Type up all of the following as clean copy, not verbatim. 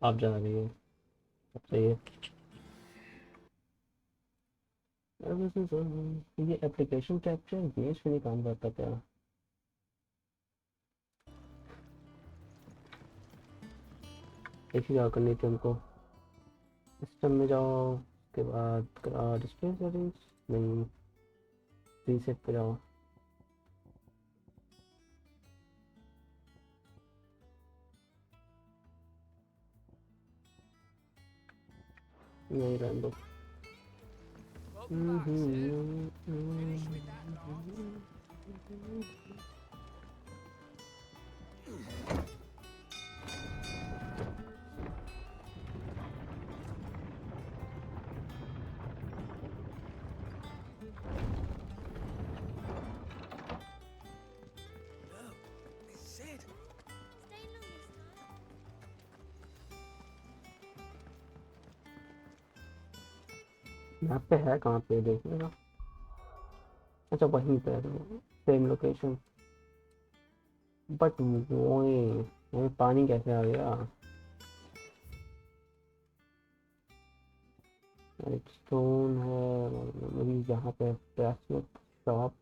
आप जा रही हो, अब सही है। ये एप्लीकेशन कैप्चर गेम्स में नहीं काम करता क्या? एक ही जगह करनी थी हमको। सिस्टम में जाओ, उसके बाद डिस्प्ले सेटिंग्स, नहीं, रीसेट पे जाओ। नहीं रहने दो। Welcome back, Sid. Finished with that lot? No, it's Sid. Stay long this time. Map पे है कहाँ पे देखने का? अच्छा वहीं पे है, सेम लोकेशन। बट वो पानी कैसे आ गया? एक स्टोन है अभी यहाँ पे, ब्लैकस्मिथ शॉप।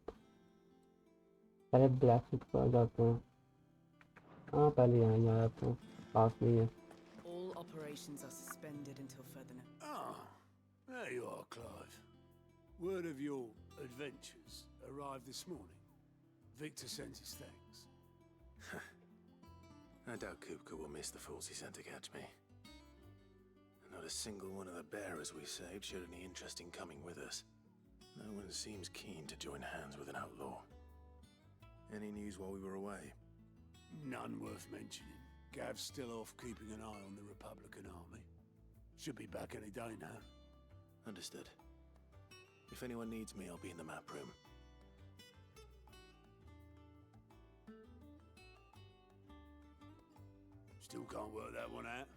पहले ब्लैकस्मिथ पर जाते हैं। हाँ पहले यहाँ ही आ जाते हैं, पास में ही है। All operations are suspended until further notice. Ah, there you are, Clive. Word of your adventures arrived this morning. Victor sends his thanks. I doubt Kupka will miss the fools he sent to catch me. Not a single one of the bearers we saved showed any interest in coming with us. No one seems keen to join hands with an outlaw. Any news while we were away? None worth mentioning. Gav's still off keeping an eye on the Republican army. Should be back any day now. Understood. If anyone needs me, I'll be in the map room. Still can't work that one out.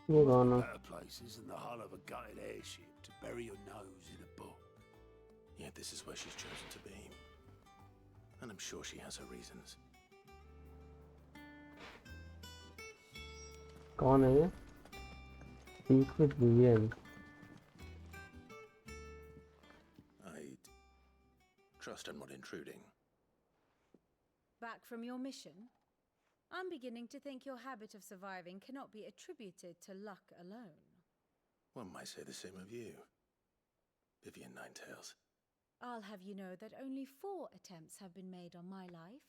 ये कौन है? Better places than the hull of a gutted airship to bury your nose in a book. Yet this is where she's chosen to be. And I'm sure she has her reasons. कौन है ये? Speak with Vivian. I trust I'm not intruding. Back from your mission? I'm beginning to think your habit of surviving cannot be attributed to luck alone. One might say the same of you, Vivian Ninetails. I'll have you know that only 4 attempts have been made on my life,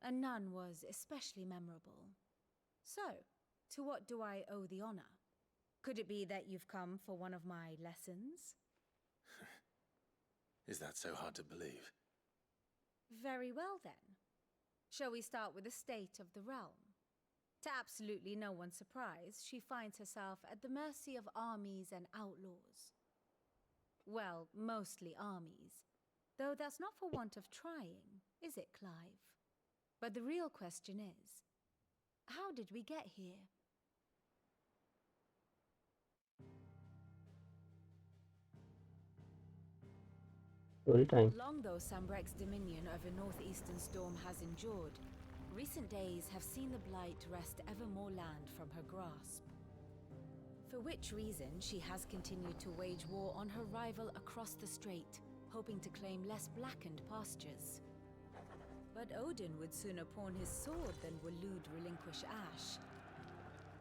and none was especially memorable. So, to what do I owe the honor? Could it be that you've come for one of my lessons? Is that so hard to believe? Very well then. Shall we start with the state of the realm? To absolutely no one's surprise, she finds herself at the mercy of armies and outlaws. Well, mostly armies. Though that's not for want of trying, is it, Clive? But the real question is, how did we get here? Story time. Long though Sambrek's dominion over northeastern Storm has endured, recent days have seen the Blight wrest ever more land from her grasp. For which reason she has continued to wage war on her rival across the strait, hoping to claim less blackened pastures. But Odin would sooner pawn his sword than Waloed relinquish Ash.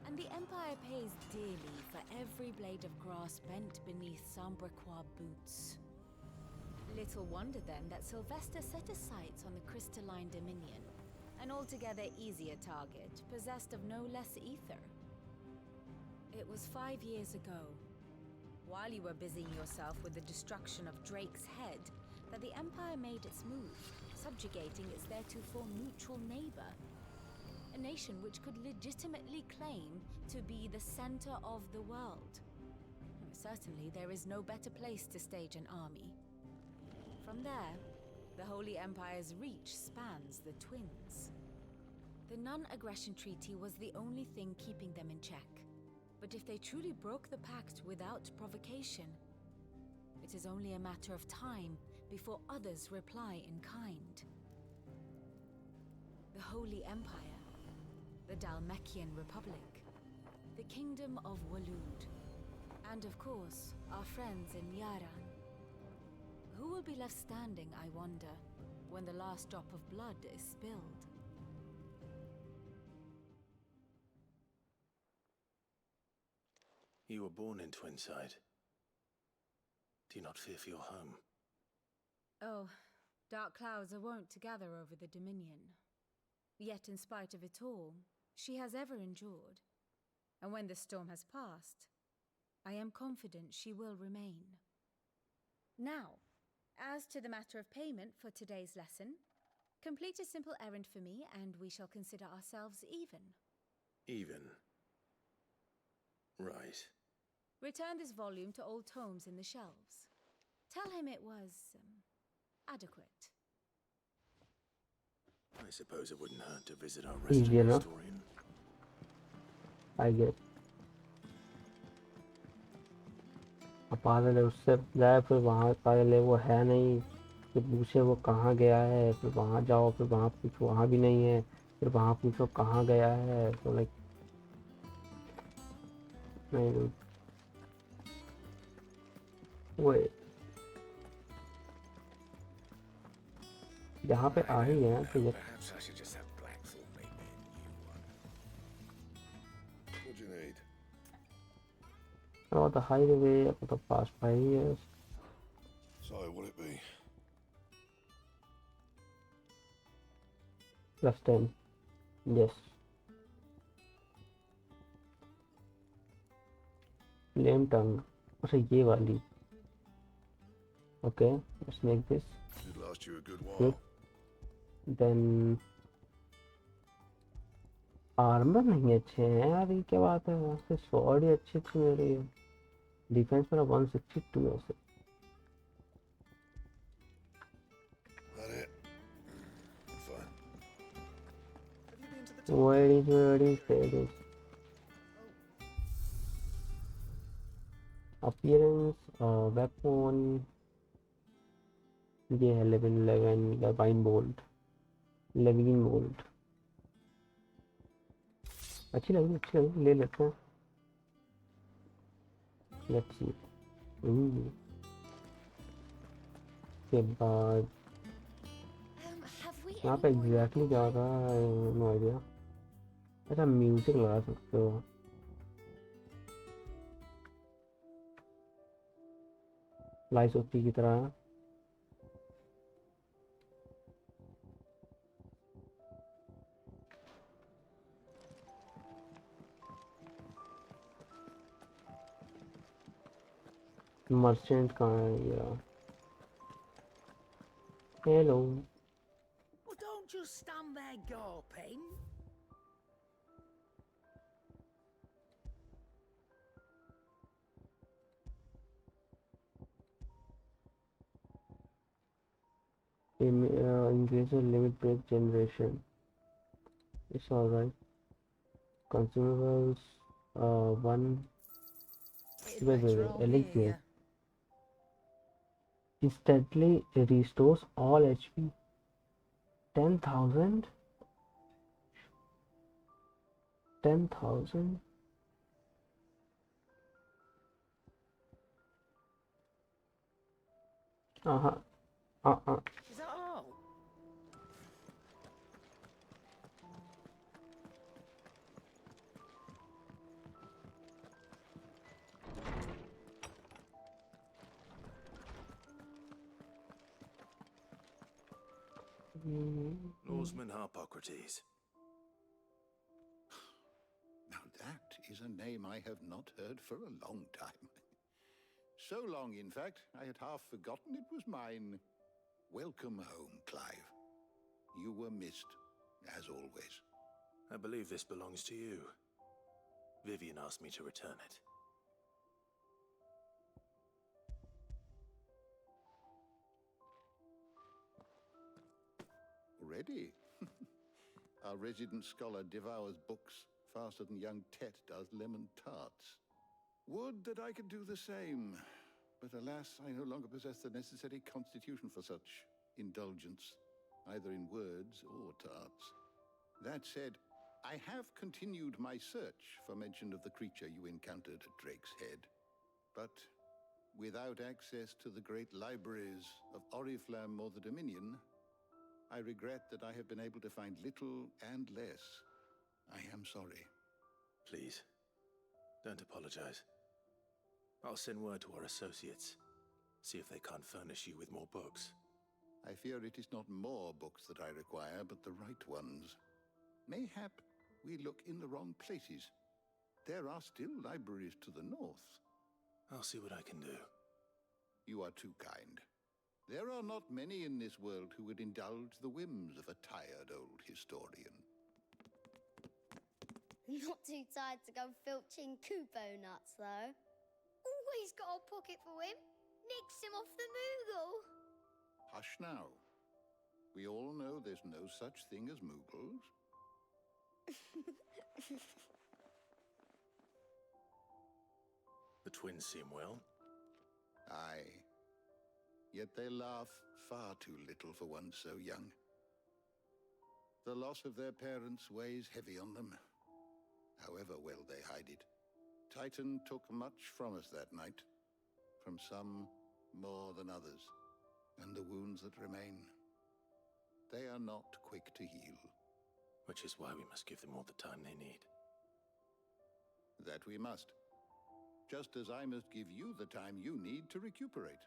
And the Empire pays dearly for every blade of grass bent beneath Sambrequois boots. Little wonder then that Sylvester set his sights on the crystalline dominion, an altogether easier target, possessed of no less ether. It was 5 years ago, while you were busying yourself with the destruction of Drake's head, that the Empire made its move, subjugating its theretofore neutral neighbor. A nation which could legitimately claim to be the center of the world. Certainly there is no better place to stage an army. From there, the Holy Empire's reach spans the Twins. The non-aggression treaty was the only thing keeping them in check. But if they truly broke the pact without provocation, it is only a matter of time before others reply in kind. The Holy Empire, the Dalmekian Republic, the Kingdom of Walud, and of course, our friends in Yaran. Who will be left standing, I wonder, when the last drop of blood is spilled? You were born in Twinside. Do you not fear for your home? Oh, dark clouds are wont to gather over the Dominion. Yet in spite of it all, she has ever endured. And when the storm has passed, I am confident she will remain. Now, as to the matter of payment for today's lesson, complete a simple errand for me and we shall consider ourselves even. Even. Right. Return this volume to old tomes in the shelves. Tell him it was, adequate. I suppose it wouldn't hurt to visit our Easy resident enough. historian. I guess. अब पागल है, उससे जाए फिर वहाँ पागल है, वो है नहीं, फिर पूछे वो कहाँ गया है, फिर वहाँ जाओ, फिर वहाँ पूछो वहाँ भी नहीं है, फिर वहाँ पूछो कहाँ गया है, तो लाइक नहीं वो यहाँ पे आ ही गया तो ये Perhaps I should just have Blackthorn make me a new one. What do you need? about the highway for the past 5 years. So, will it be? +10. Yes. Flame tongue. अच्छा ये वाली. Okay, let's make this. Should last you a good while. Good. Then armour नहीं अच्छे हैं यार, ये क्या बात है, फिर स्वॉर्ड ही अच्छी थी मेरी. डिफेंस मेरा 162 है से. That it? Fine. Very fair. Appearance, weapon, ये है 11 Levine Bolt, Levine Bolt. अच्छी लगी ले लेते हैं. Let's see. के बाद Have we यहाँ पे एग्जैक्टली क्या होता है, नो आइडिया. अच्छा म्यूजिक लगा सकते हो. लाइसोपी की तरह. मर्चेंट कहाँ है यार. Hello. Well, don't just stand there gawping. Increase the limit break generation. It's alright. Consumables, one. Wait, elixir. Instantly restores all HP. 10,000? 10,000? Is that all? Norseman Harpocrates. Now that is a name I have not heard for a long time. So long, in fact, I had half forgotten it was mine. Welcome home, Clive. You were missed, as always. I believe this belongs to you. Vivian asked me to return it. Already? Our resident scholar devours books faster than young Tet does lemon tarts. Would that I could do the same. But alas, I no longer possess the necessary constitution for such indulgence, either in words or tarts. That said, I have continued my search for mention of the creature you encountered at Drake's Head, but without access to the great libraries of Oriflamme or the Dominion, I regret that I have been able to find little and less. I am sorry. Please, don't apologize. I'll send word to our associates. See if they can't furnish you with more books. I fear it is not more books that I require, but the right ones. Mayhap we look in the wrong places. There are still libraries to the north. I'll see what I can do. You are too kind. There are not many in this world who would indulge the whims of a tired old historian. Not too tired to go filching Kupo nuts, though. Always got a pocket for him. Nicks him off the Moogle. Hush now. We all know there's no such thing as Moogles. The twins seem well. Aye. Yet they laugh far too little for one so young. The loss of their parents weighs heavy on them, however well they hide it. Titan took much from us that night, from some more than others, and the wounds that remain, they are not quick to heal. Which is why we must give them all the time they need. That we must. Just as I must give you the time you need to recuperate.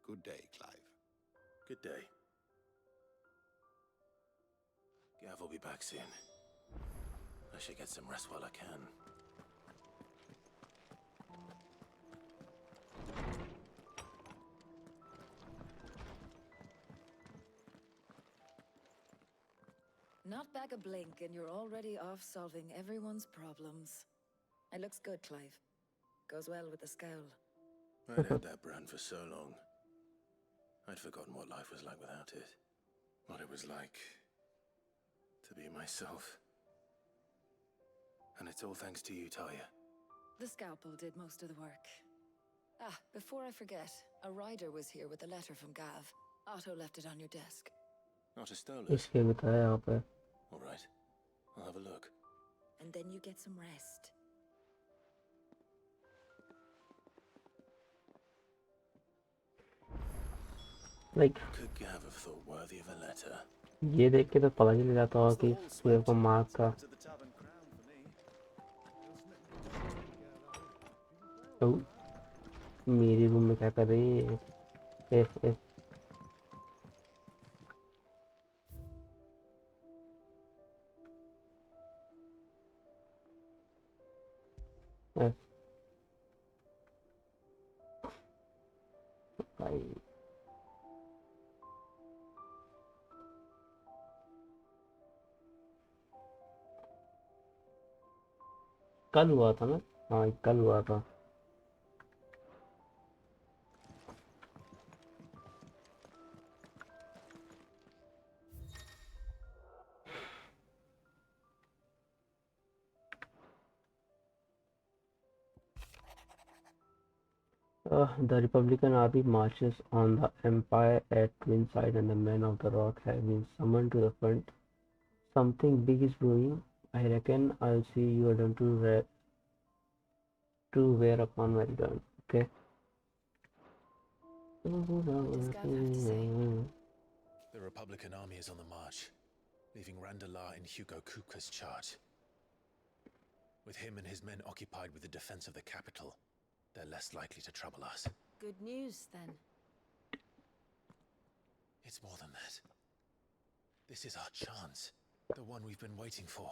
Good day, Clive. Good day. Gav will be back soon. I should get some rest while I can. Not back a blink and you're already off solving everyone's problems. It looks good, Clive. Goes well with the scowl. I'd had that brand for so long. I'd forgotten what life was like without it. What it was like to be myself. And it's all thanks to you, Talia. The scalpel did most of the work. Ah, before I forget, a rider was here with a letter from Gav. Otto left it on your desk. Not a stolen. इसलिए बताया यहाँ पे. All right. I'll have a look. And then you get some rest. Like Could Gav have thought worthy of a letter? ये देख के तो पता चल जाता होगा कि सूर्य को मार था. तो मेरी रूम में क्या कर रही है? एफ भाई कल हुआ था ना. हाँ कल हुआ था. The Republican army marches on the Empire at Twinside and the men of the Rock have been summoned to the front. Something big is brewing. I reckon I'll see you done to wear upon my return. Okay. What does Gav have to say? The Republican army is on the march, leaving Randalar in Hugo Kupka's charge. With him and his men occupied with the defense of the capital, they're less likely to trouble us. Good news, then. It's more than that. This is our chance. The one we've been waiting for.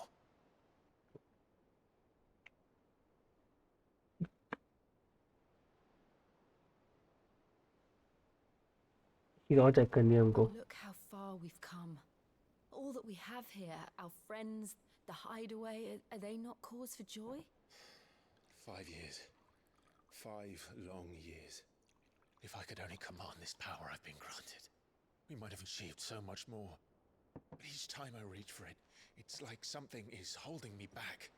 check करनी है हमको. Look how far we've come. All that we have here, our friends, the hideaway, are they not cause for joy? 5 years. 5 long years. If I could only command this power I've been granted, we might have achieved so much more. But each time I reach for it, it's like something is holding me back.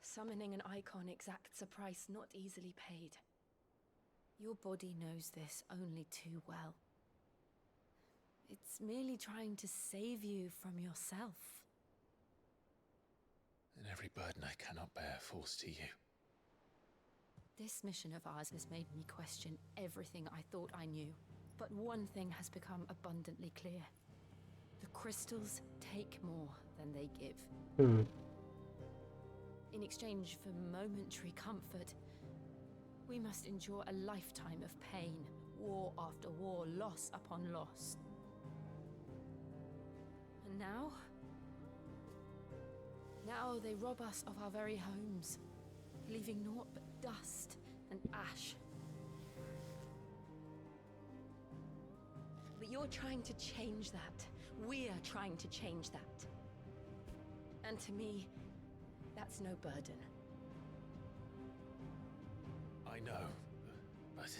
Summoning an icon exacts a price not easily paid. Your body knows this only too well. It's merely trying to save you from yourself. burden I cannot bear falls to you. This mission of ours has made me question everything I thought I knew. But one thing has become abundantly clear. The crystals take more than they give. In exchange for momentary comfort, we must endure a lifetime of pain, war after war, loss upon loss. And now they rob us of our very homes, leaving naught but dust and ash. But you're trying to change that. We're trying to change that. And to me, that's no burden. I know, but...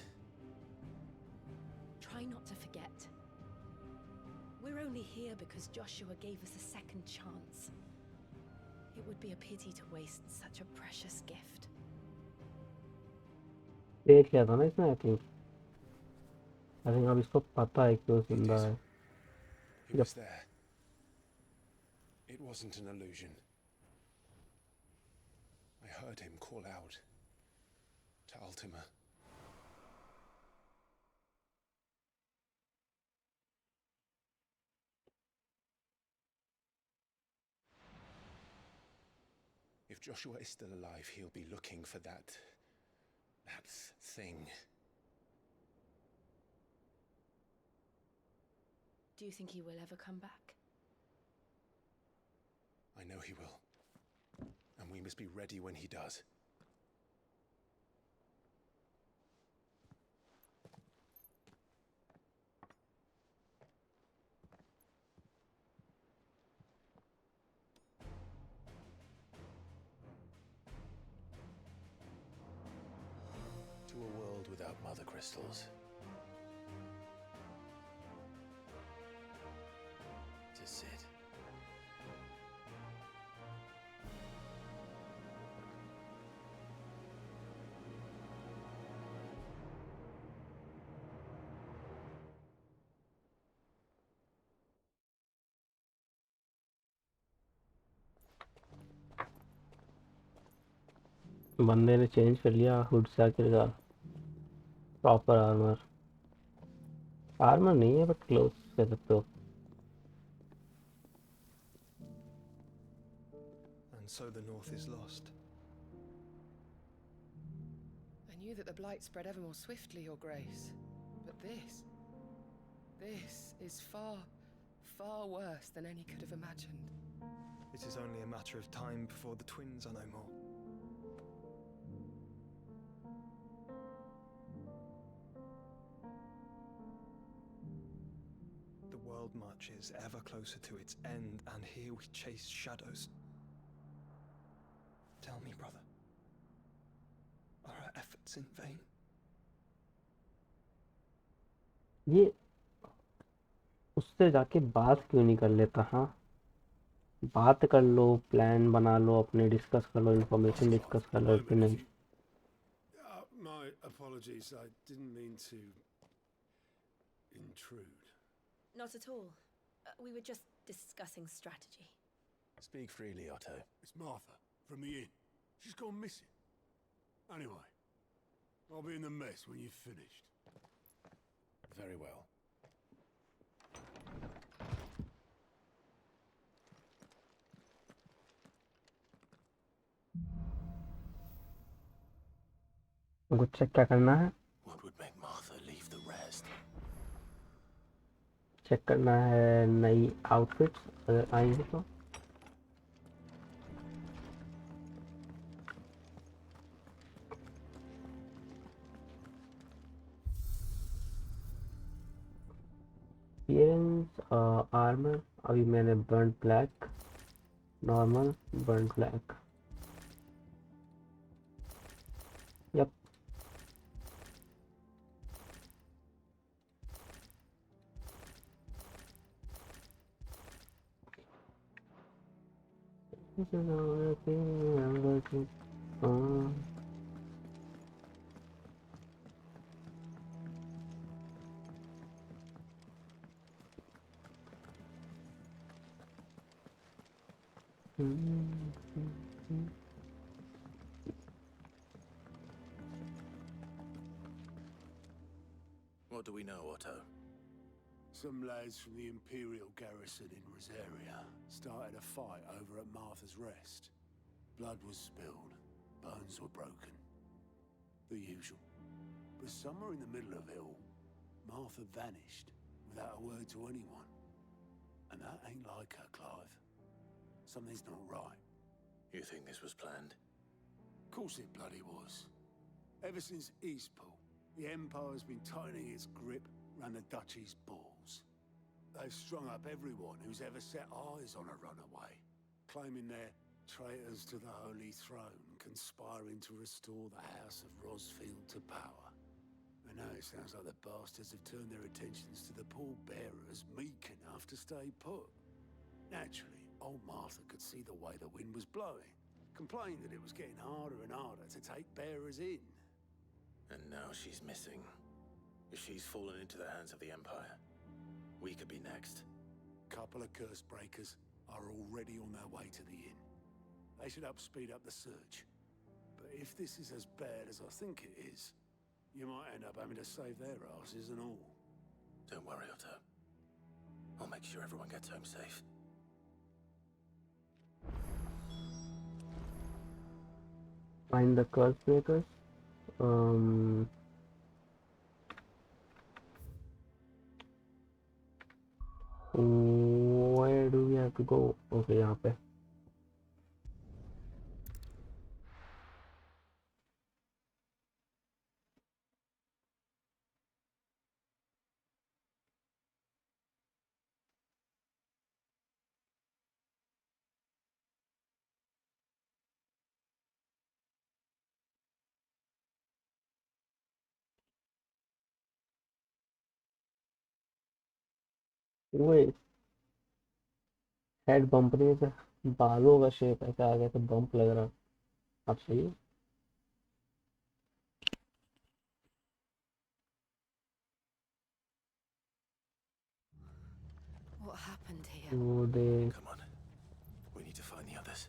Try not to forget. We're only here because Joshua gave us a second chance. It would be a pity to waste such a precious gift. देख लिया था ना इसने, I think अब इसको पता है कि वो जिंदा है. He was there. It wasn't an illusion. I heard him call out to Ultima. If Joshua is still alive, he'll be looking for that thing. Do you think he will ever come back? I know he will. And we must be ready when he does. To a world without mother crystals. To Sid. बंदे ने change कर लिया hood से आखिरकार. Proper armour नहीं है but cloth कह सकते हो. And so the North is lost. I knew that the blight spread ever more swiftly, Your Grace. But this is far, far worse than any could have imagined. It is only a matter of time before the twins are no more. The world marches ever closer to its end, and here we chase shadows. Tell me, brother, are our efforts in vain? ये उससे जाके बात क्यों नहीं कर लेता? हाँ, बात कर लो, प्लान बना लो, अपने डिस्कस कर लो, इंफॉर्मेशन डिस्कस कर लो कि नहीं. My apologies, I didn't mean to intrude. Not at all. We were just discussing strategy. Speak freely, Otto. It's Martha, from the inn. She's gone missing. Anyway, I'll be in the mess when you've finished. Very well. कुछ check क्या करना है? What would make Martha leave the rest? Check करना है नई outfits अगर आएंगे तो. आर्मर अभी मैंने burn black, normal, burn black. Yup. This is all the thing I'm looking for. What do we know, Otto? Some lads from the Imperial garrison in Rosaria started a fight over at Martha's Rest. Blood was spilled, bones were broken. The usual. But somewhere in the middle of it all, Martha vanished without a word to anyone. And that ain't like her, Clive. Something's not right. You think this was planned? Of course it bloody was. Ever since Eastpool, the Empire's been tightening its grip round the Duchy's balls. They've strung up everyone who's ever set eyes on a runaway, claiming they're traitors to the Holy Throne, conspiring to restore the House of Rosfield to power. And now it sounds like the bastards have turned their attentions to the pallbearers meek enough to stay put. Naturally, old Martha could see the way the wind was blowing, complained that it was getting harder and harder to take bearers in. And now she's missing. If she's fallen into the hands of the Empire, we could be next. Couple of curse breakers are already on their way to the inn. They should help speed up the search. But if this is as bad as I think it is, you might end up having to save their asses and all. Don't worry, Otto. I'll make sure everyone gets home safe. Find the curse breakers. Where do we have to go? Okay, यहाँ पे. Wait, head bump नहीं था, बालों का shape ऐसा आ गया तो bump लग रहा. अब सही है. What happened here? वो दे. Come on. We need to find the others.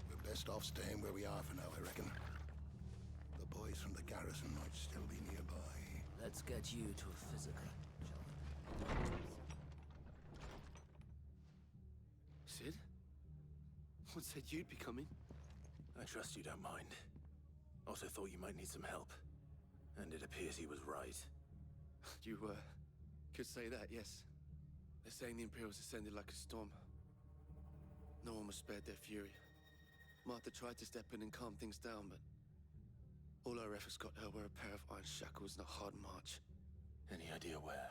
We're best off staying where we are for now, I reckon. The boys from the garrison might still be nearby. Let's get you to a physical. Sid? What said you'd be coming? I trust you don't mind. Also thought you might need some help. And it appears he was right. You, could say that, yes. They're saying the Imperials ascended like a storm. No one was spared their fury. Martha tried to step in and calm things down, but all our efforts got her were a pair of iron shackles and a hard march. Any idea where?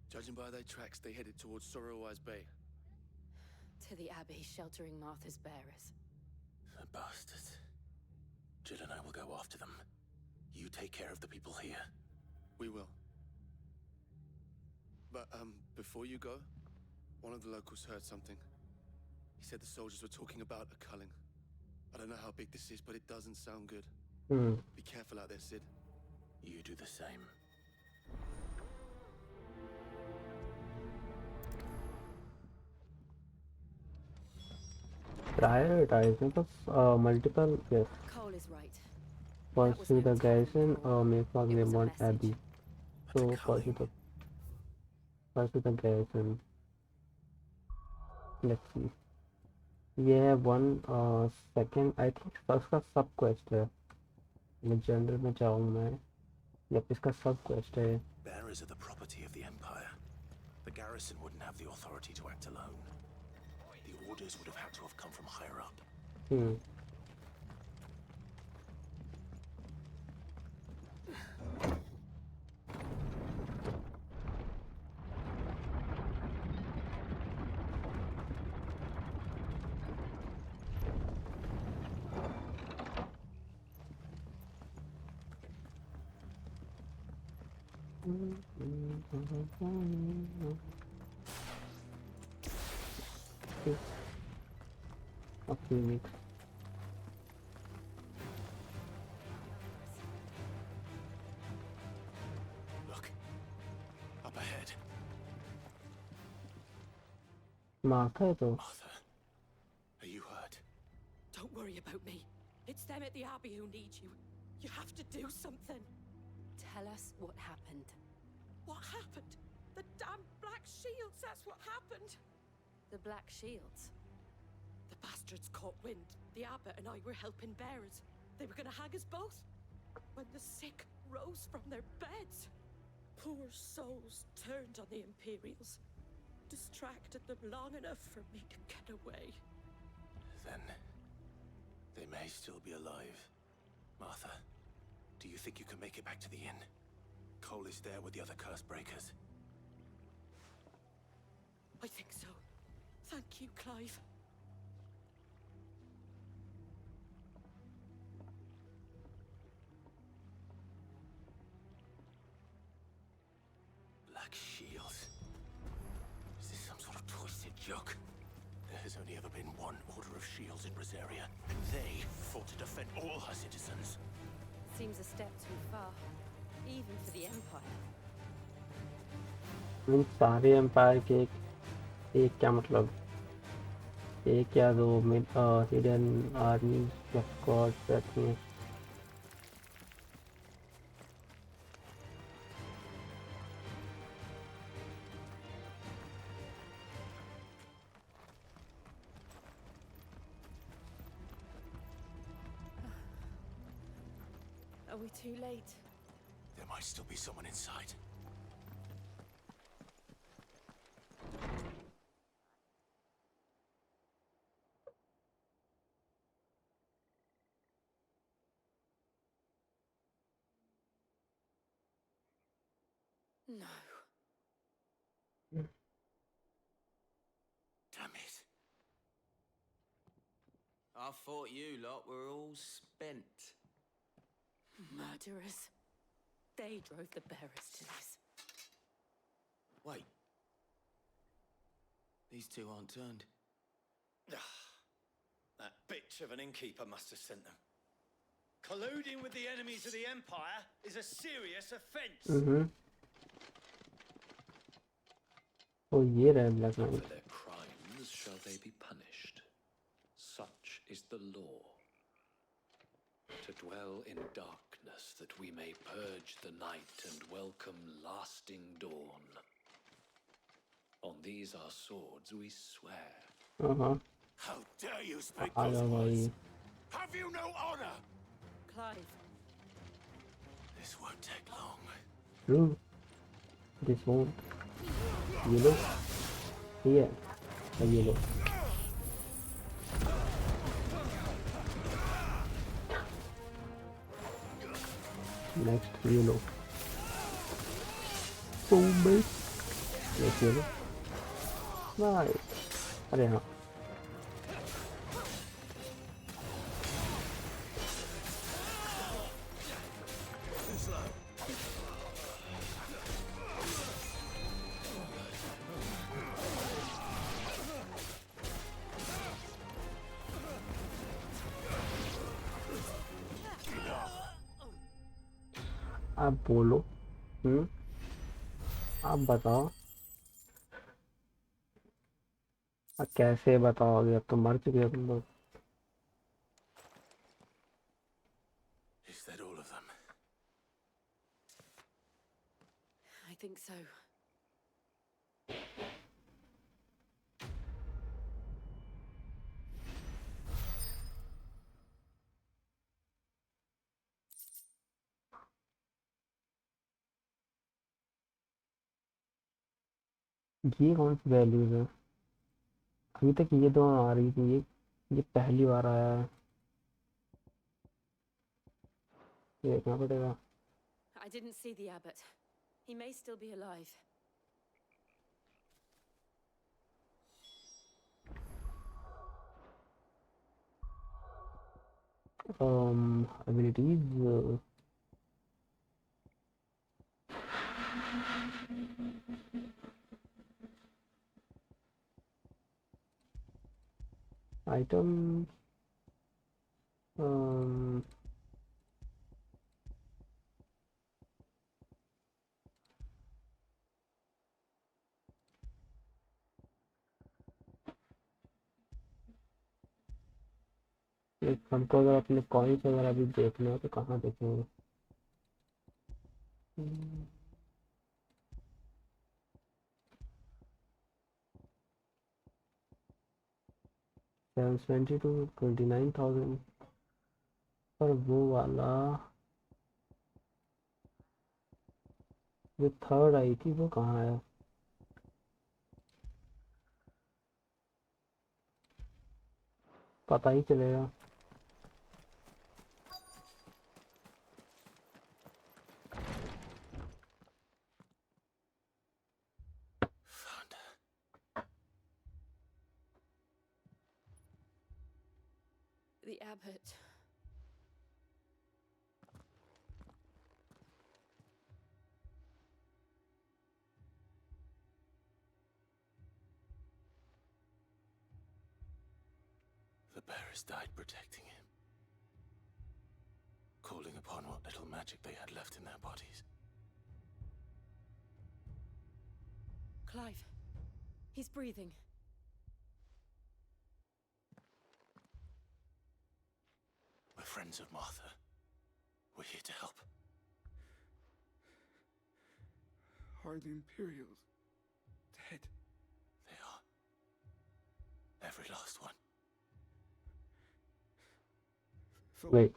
Judging by their tracks, they headed towards Sorrowwise Bay. To the Abbey sheltering Martha's bearers. The bastards. Jill and I will go after them. You take care of the people here. We will. But, before you go, one of the locals heard something. He said the soldiers were talking about a culling. I don't know how big this is, but it doesn't sound good. Be careful out there, Sid. You do the same. Prioritizing multiple, yes. Cole is right. Pursue the garrison or make for Grimont Abbey. So pursue the garrison. Let's see. Yeah, one second. I think first का सब quest है. मैं general में जाऊँ मैं. Yep, इसका सब quest है. Bearers are the property of the Empire. The garrison wouldn't have the authority to act alone. The orders would have had to have come from higher up. A phoenix. Look, up ahead. Martha है तो. Martha, are you hurt? Don't worry about me. It's them at the Abbey who need you. You have to do something. Tell us what happened. What happened? The damn Black Shields, that's what happened. The Black Shields? The bastards caught wind. The abbot and I were helping bearers. They were gonna hang us both. When the sick rose from their beds, poor souls turned on the Imperials. Distracted them long enough for me to get away. Then they may still be alive. Martha, do you think you can make it back to the inn? Cole is there with the other curse breakers. I think so. Thank you, Clive. Black Shields? Is this some sort of twisted joke? There has only ever been one Order of Shields in Rosaria, and they fought to defend all her citizens. Seems a step too far, even for the Empire. सारे empire के एक क्या मतलब, एक या दो hidden army of God रहती हैं. Are we too late? There might still be someone inside. No. Damn it. I thought you lot were all spent. Murderers. They drove the bearers to this. Wait. These two aren't turned. That bitch of an innkeeper must have sent them. Colluding with the enemies of the Empire is a serious offense. तो ये रहा black For night. their crimes shall they be punished. Such is the law. To dwell in darkness that we may purge the night and welcome lasting dawn. On these our swords we swear. How dare you speak ah those जाओ words? भाई. Have you no honor? Clive. This won't take long. True. This won't. You know. Here. You know. Next, you know. Boom, baby. Next, you know. Nice. अरे हाँ. आप बोलो. आप बताओ. अब कैसे बताओगे, अब तो मर चुके हो तुम लोग. Is that all of them? I think so. ये कौन सी वैल्यूज है? अभी तक ये दो आ रही थी. ये पहली बार आया है. ये देखना पड़ेगा. I didn't see the abbot. He may still be alive. Abilities. Item. हमको अगर अपने कॉइन्स वगैरह भी देखना है तो कहाँ देखेंगे? $770 to 29,000 पर वो वाला जो थर्ड आई थी वो कहाँ है? पता ही चलेगा। The abbot. The bearers died protecting him, calling upon what little magic they had left in their bodies. Clive. He's breathing. We're friends of Martha. We're here to help. Are the Imperials dead? They are. Every last one. Wait.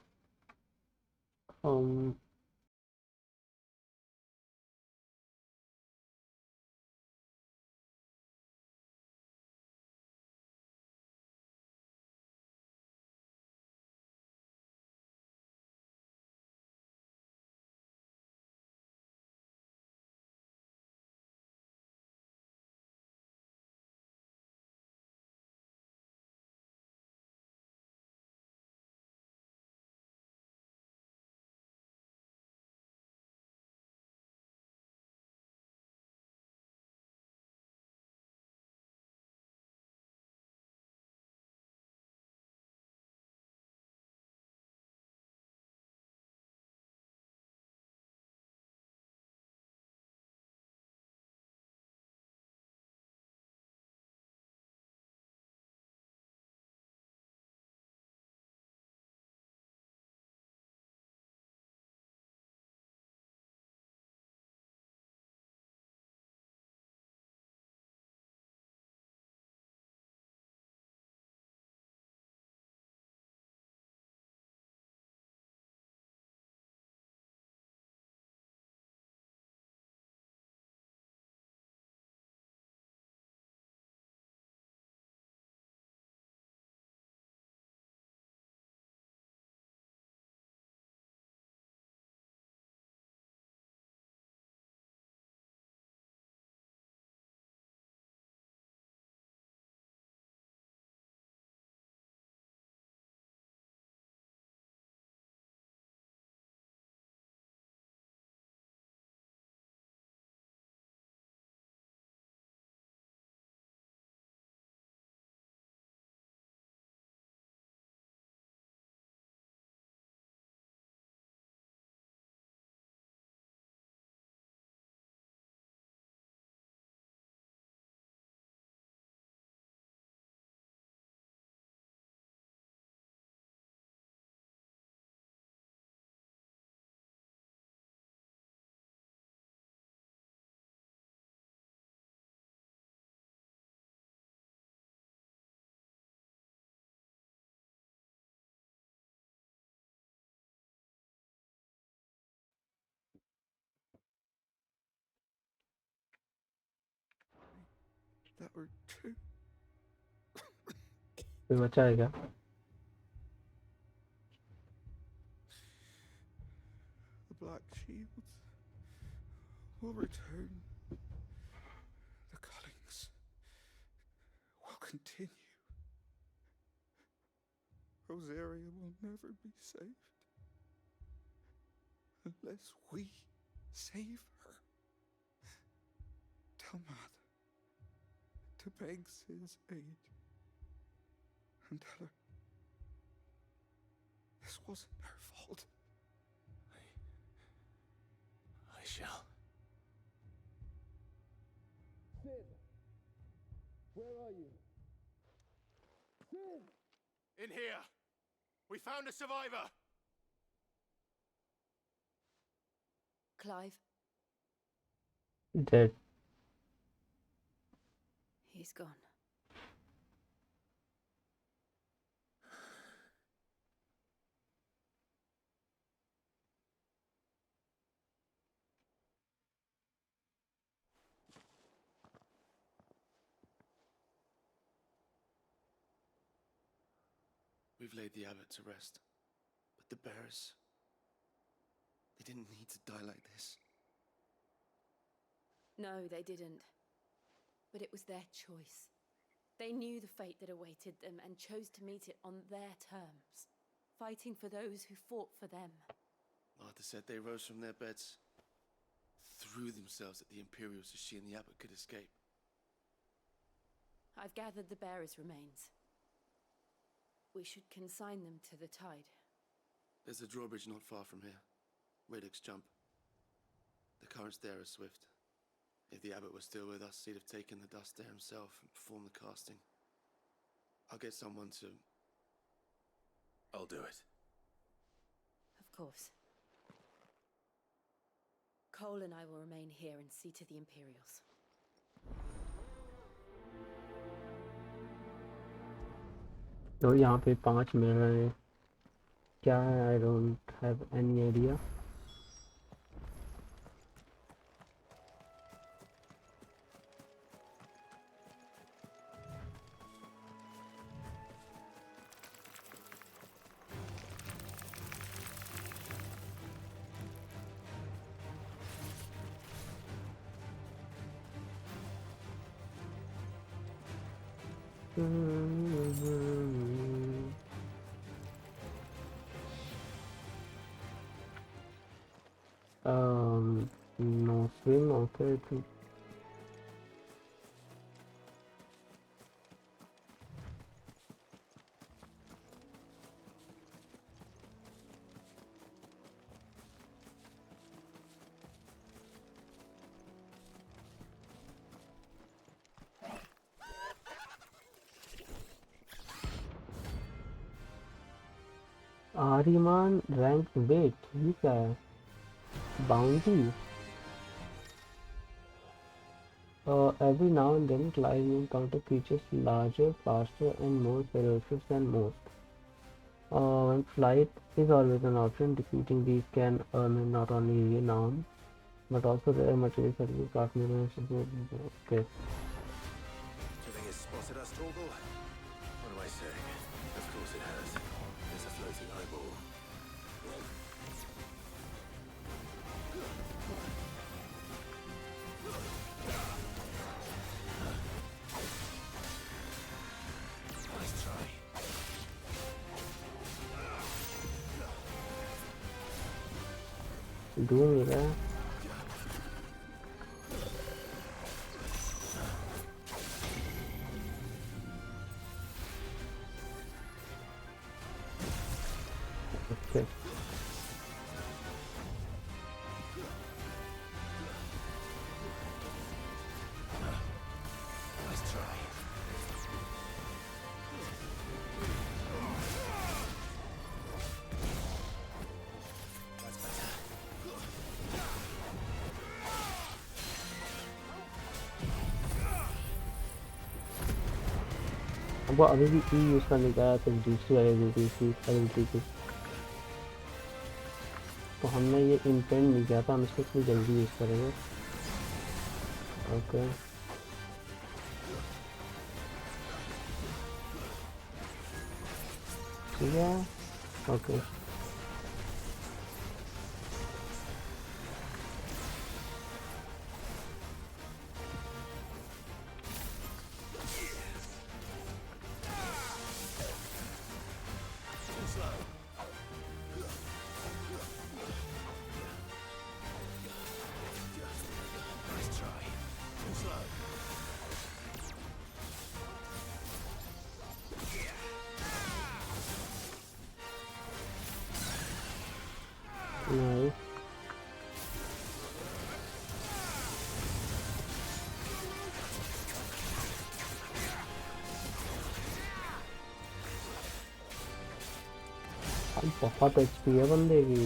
That were true. कोई बचा है क्या? The Black Shields will return. The cullings will continue. Rosaria will never be saved unless we save her. Tell Mother to beg Sid's aid and tell her this wasn't her fault. I shall. Sid! Where are you? Sid! In here! We found a survivor! Clive, Dead. He's gone. We've laid the abbot to rest. But the bearers... they didn't need to die like this. No, they didn't. But it was their choice. They knew the fate that awaited them and chose to meet it on their terms, fighting for those who fought for them. Martha said they rose from their beds, threw themselves at the Imperials so she and the abbot could escape. I've gathered the bearers' remains. We should consign them to the tide. There's a drawbridge not far from here. Radix jump. The currents there are swift. If the abbot was still with us, he'd have taken the dust there himself and performed the casting. I'll get someone to... I'll do it. Of course. Cole and I will remain here and see to the Imperials. तो यहाँ पे 5 मिल रहे हैं क्या है I don't have any idea. No swim, okay. Ariman rank wait, ये क्या है? Bounty. Every now and then, Clive you encounter creatures larger, faster, and more ferocious than most. When flight is always an option, defeating these can earn not only renown, but also rare materials that you craft minerals. Okay. Do you think it's spotted us, Torgal? What am I saying? Of course it has. There's a floating eyeball. Nice try. Doing it, Okay. Nice try. That's better. वो अभी भी ई use करने का तो दूसरी ability थी ability की तो हमने ये इंटेंट नहीं किया था हम इसको इतनी जल्दी यूज करेंगे ओके ठीक है okay Nice try. Too slow. Nice बहुत एचपी है बंदे की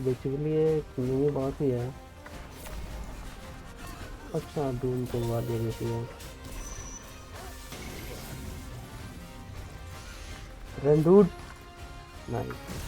बेसिकली ये मिनी बॉस ही है अच्छा डूम को हुआ दे देती है रंडूड nice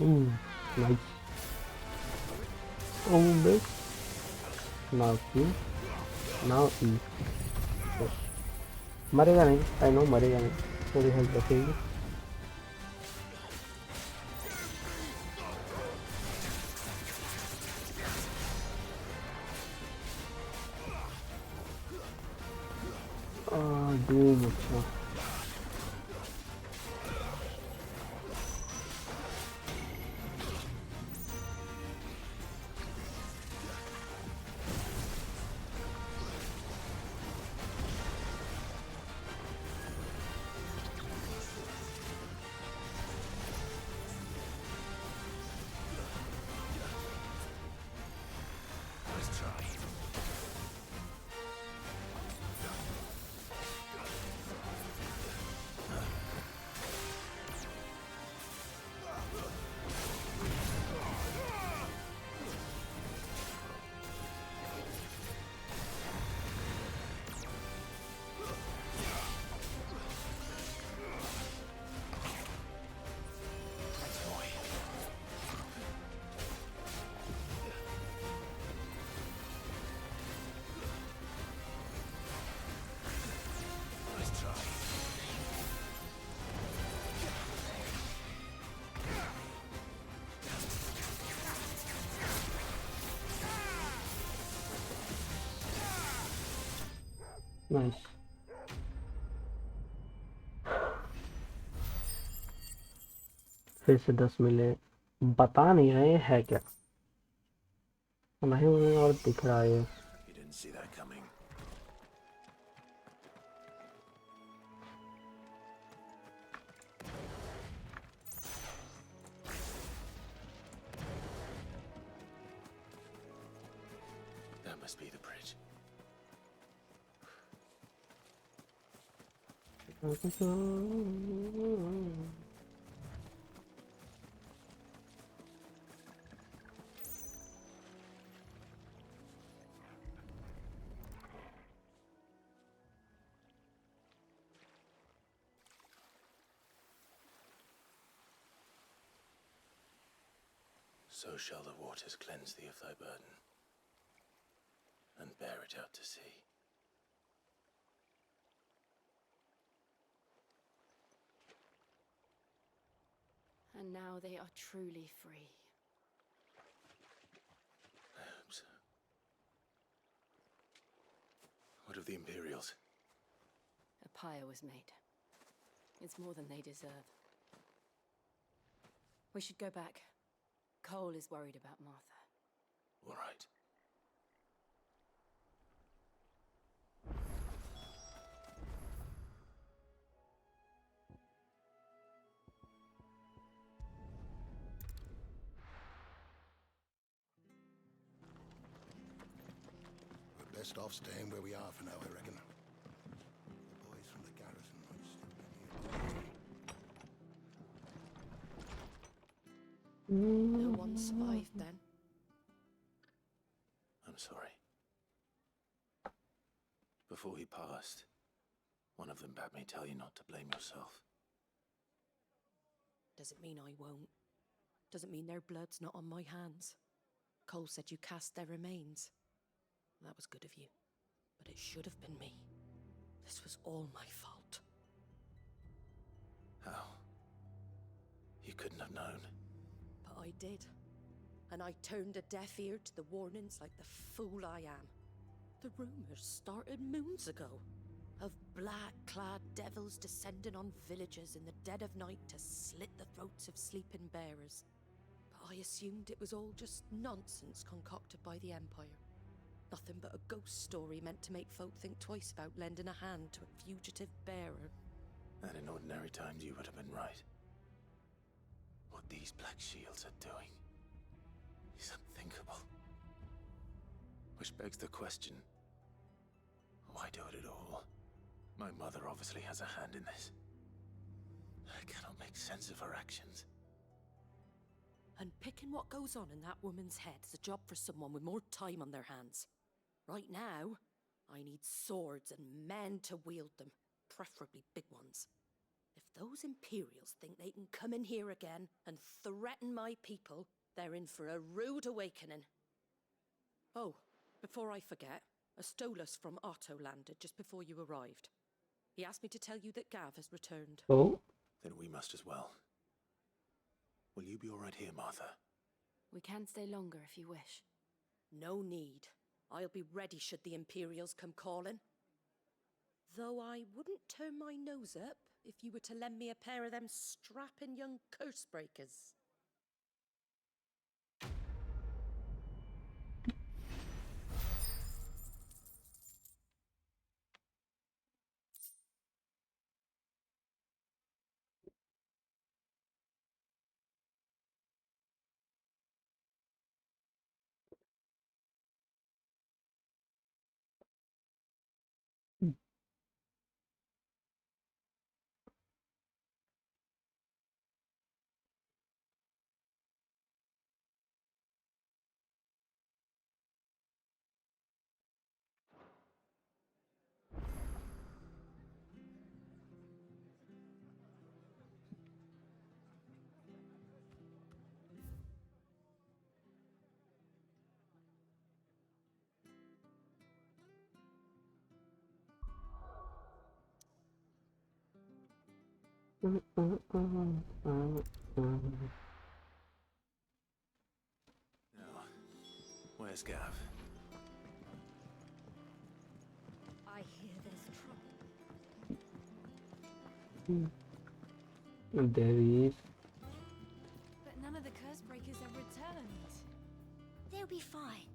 Ooh, nice. Oh, big. Now Q. Now E. Yes. मरेगा नहीं, I know मरेगा नहीं, थोड़ी हेल्प रखेगी। डूम अच्छा। नाइस फिर से 10 मिले बता नहीं रहे है क्या नहीं उन्हें और दिख रहा है You didn't see that coming. That must be the bridge. So shall the waters cleanse thee of thy burden, and bear it out to sea. And now they are truly free. I hope so. What of the Imperials? A pyre was made. It's more than they deserve. We should go back. Cole is worried about Martha. All right. We're best off staying where we are for now, I reckon. The boys from the garrison might still be near. No one survived then. I'm sorry. Before he passed, one of them bade me tell you not to blame yourself. Doesn't mean I won't. Doesn't mean their blood's not on my hands. Cole said you cast their remains. That was good of you. But it should have been me. This was all my fault. How? You couldn't have known. But I did. And I turned a deaf ear to the warnings like the fool I am. The rumors started moons ago. Of black-clad devils descending on villages in the dead of night to slit the throats of sleeping bearers. But I assumed it was all just nonsense concocted by the Empire. Nothing but a ghost story meant to make folk think twice about lending a hand to a fugitive bearer. And in ordinary times you would have been right. What these Black Shields are doing is unthinkable. Which begs the question, why do it at all? My mother obviously has a hand in this. I cannot make sense of her actions. And picking what goes on in that woman's head is a job for someone with more time on their hands. Right now, I need swords and men to wield them, preferably big ones. If those Imperials think they can come in here again and threaten my people, they're in for a rude awakening. Oh, before I forget, a Stolas from Otto landed just before you arrived. He asked me to tell you that Gav has returned. Oh? Then we must as well. Will you be all right here, Martha? We can stay longer if you wish. No need. I'll be ready should the Imperials come calling. Though I wouldn't turn my nose up if you were to lend me a pair of them strapping young curse breakers. Now, where's Gav? I hear there's trouble. And there he is. But none of the curse breakers have returned. They'll be fine.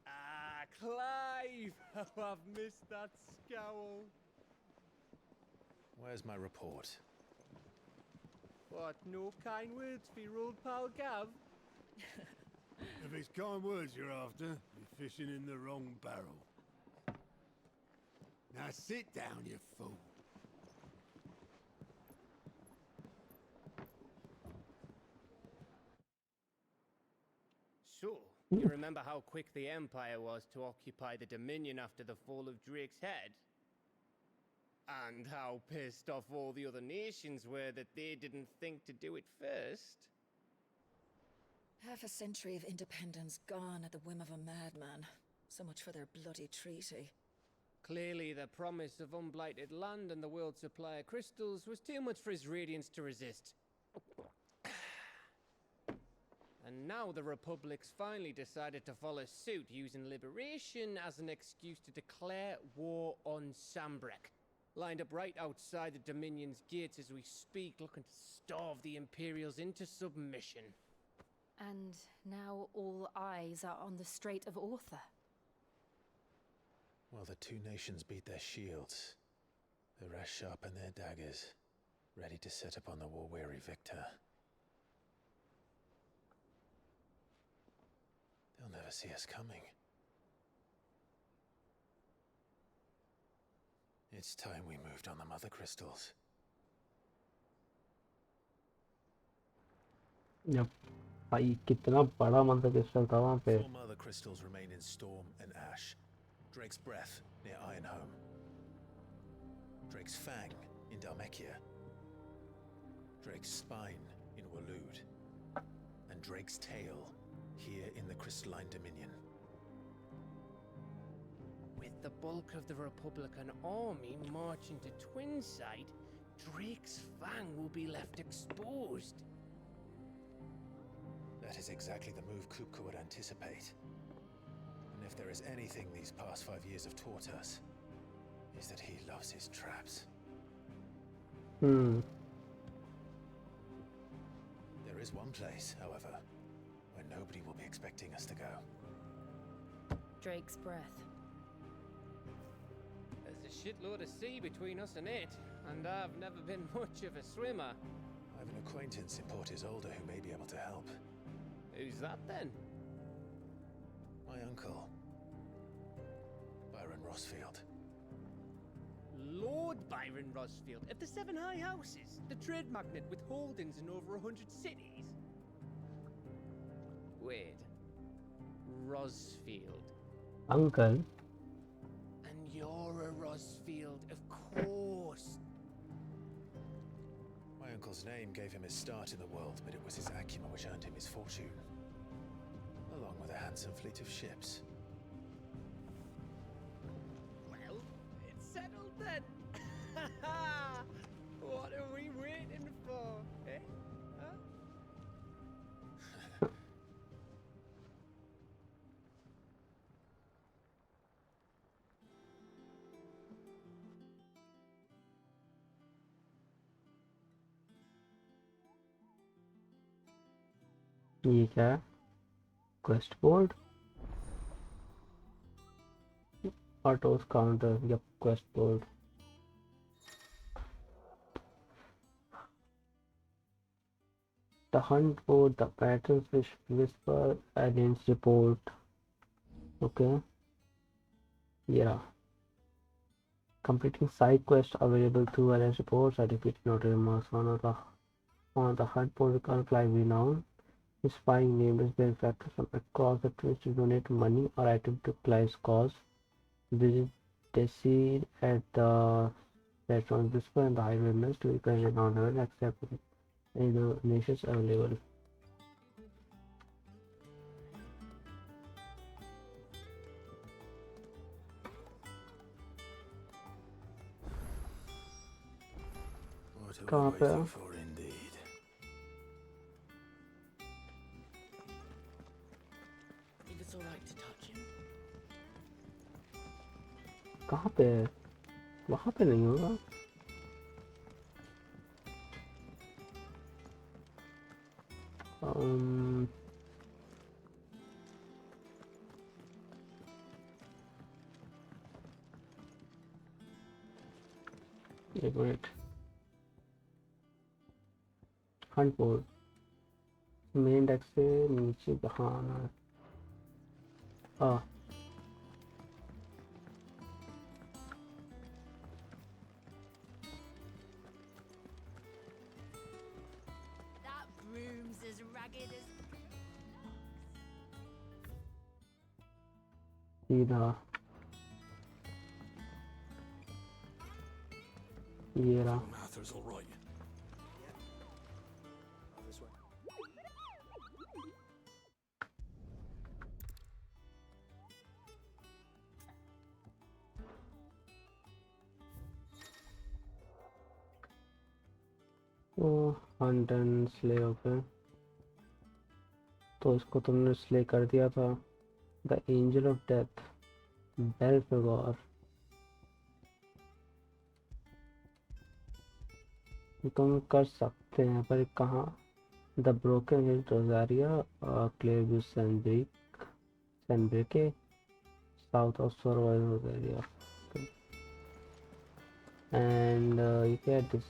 Ah, Clive! Oh, I've missed that scowl. Where's my report? What, no kind words for your old pal Gav? If it's kind words you're after, you're fishing in the wrong barrel. Now sit down, you fool. So, you remember how quick the Empire was to occupy the Dominion after the fall of Drake's head? And how pissed off all the other nations were that they didn't think to do it first? Half a century of independence gone at the whim of a madman. So much for their bloody treaty. Clearly, the promise of unblighted land and the world's supply of crystals was too much for his radiance to resist. And now the Republic's finally decided to follow suit, using liberation as an excuse to declare war on Sambrek. Lined up right outside the Dominion's gates as we speak, looking to starve the Imperials into submission. And now all eyes are on the Strait of Author. Well, the two nations beat their shields. The rest sharpen their daggers, ready to set upon the war-weary victor. They'll never see us coming. It's time we moved on the Mother Crystals. Yep. भाई कितना बड़ा मंदिर crystal था वहाँ पे. 4 Mother Crystals remain in Storm and Ash. Drake's Breath near Ironhome. Drake's Fang in Dhalmekia. Drake's Spine in Waloed. And Drake's Tail here in the Crystalline Dominion. With the bulk of the Republican army marching to Twinside, Drake's Fang will be left exposed. That is exactly the move Kupka would anticipate. And if there is anything these past 5 years have taught us, is that he loves his traps. Hmm. There is one place, however, where nobody will be expecting us to go. Drake's breath. There's a shitload of sea between us and it, and I've never been much of a swimmer. I have an acquaintance in Port Isolde who may be able to help. Who's that then? My uncle, Byron Rossfield. Lord Byron Rossfield of the Seven High Houses, the trade magnate with holdings in over 100 cities. Wait, Rossfield. Uncle? And you're a Rossfield, of course. My uncle's name gave him his start in the world, but it was his acumen which earned him his fortune, along with a handsome fleet of ships. Well, it's settled then. What are we waiting for, eh? Huh? ये क्या है? Quest board? Autos counter. Yep, quest board. The hunt board, the patterns which whisper, aliens report. Okay. Yeah. Completing side quests available through aliens reports. I defeated Notre Dame on the hunt board. We can't fly renown. Inspiring nameless benefactors from across the Twitch to donate money or items to Clive's cause. Visit Desi at the restaurant Whisper and the Highway Mills to request an honor and accept any donations available. What कहाँ are we पे waiting है? for indeed? Think it's alright to touch him? कहाँ पे है? वहाँ पे नहीं होगा. एक minute. Hunt board. Main desk से नीचे कहाँ आना है? That broom's as ragged as... सीधा ये रहा. Mather's all right. This way. Hunt and slay. Okay, तो इसको तुमने स्ले कर दिया था. The angel of death, Belphegor. तुम कर सकते हैं पर कहाँ? The broken hill Rosaria, Clearview सैनब्रिके, south of Rosaria. And you get this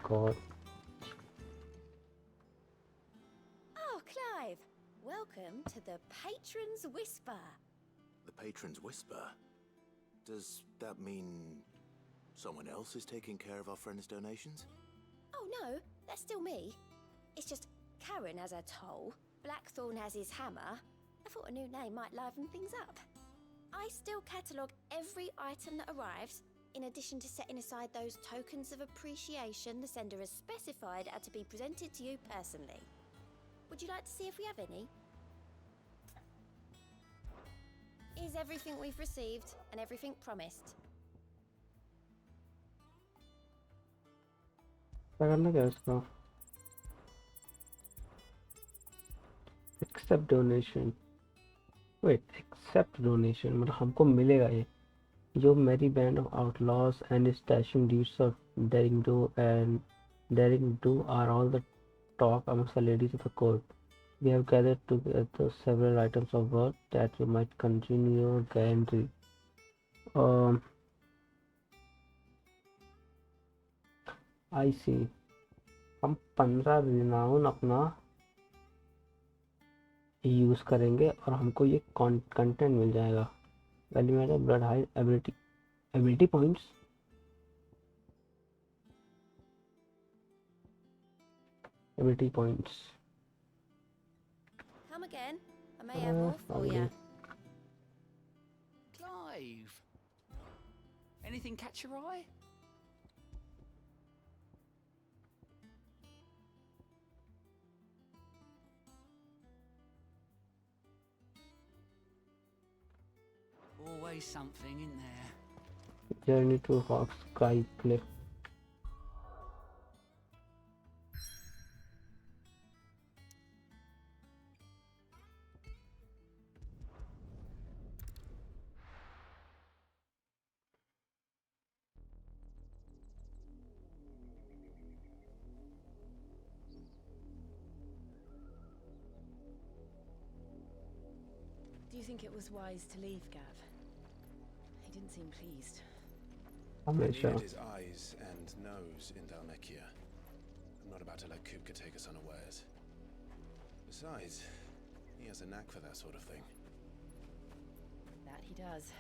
god. Oh, Clive! Welcome to the Patron's Whisper. The Patron's Whisper? Does that mean someone else is taking care of our friend's donations? Oh no, that's still me. It's just Karen has her toll, Blackthorn has his hammer. I thought a new name might liven things up. I still catalogue every item that arrives, in addition to setting aside those tokens of appreciation the sender has specified are to be presented to you personally. Would you like to see if we have any? Here's everything we've received and everything promised. क्या करना क्या है इसका? Accept donation, wait, accept donation मतलब हमको मिलेगा ये. Your merry band of outlaws and stashing deeds of daring do are all the talk amongst the ladies of the court. We have gathered together several items of worth that you might continue your gallantry. I see. हम 15 renown अपना use करेंगे और हमको ये content मिल जाएगा. Value matter, blood hide, ability points. Ability points. Come again. I may have more for you. Clive! Anything catch your eye? Always something in there. Journey to Hawk Sky Cliff. Do you think it was wise to leave, Gav? He didn't seem pleased. I'm We not sure. needed his eyes and nose in Dalmekia. I'm not about to let Kupka take us unawares. Besides, he has a knack for that sort of thing. That he does.